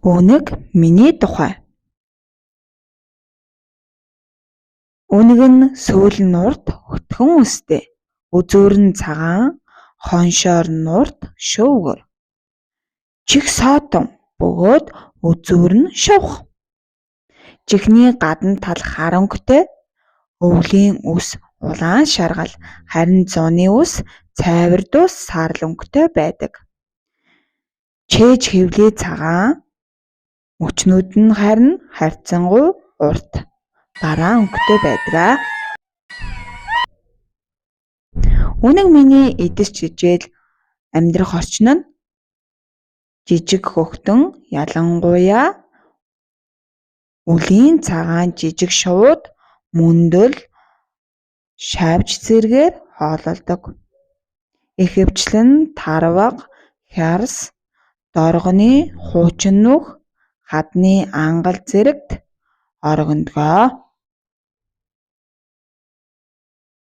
Өнөг миний тухай. Өнөг нь сөүлэн нурд хөтгөн үстэй. Үзүүр нь цагаан, хоншоор нурд шөвгөр. Чих соотон бөгөөд үзүүр нь шувх. Чихний гадна тал харанхуйтай, өвлийн үс улаан шаргал, харин зуны үс цайвардус саарал өнгөтэй байдаг. Чээж хэвлээ цагаан, мөчнүүд нь харин харьцангуй урт, бараан өнгөтэй байдаг. Өнөг миний эдэс жижээл амьдрах орчин нь жижиг хөхтөн ялангуяа үлийн цагаан жижиг шувууд мөндөл шавж зэргээр хоололдог. Ихэвчлэн тарвага, хярс, доргоны хуучин нүх, хадны ангал зэрэгт орогдгоо.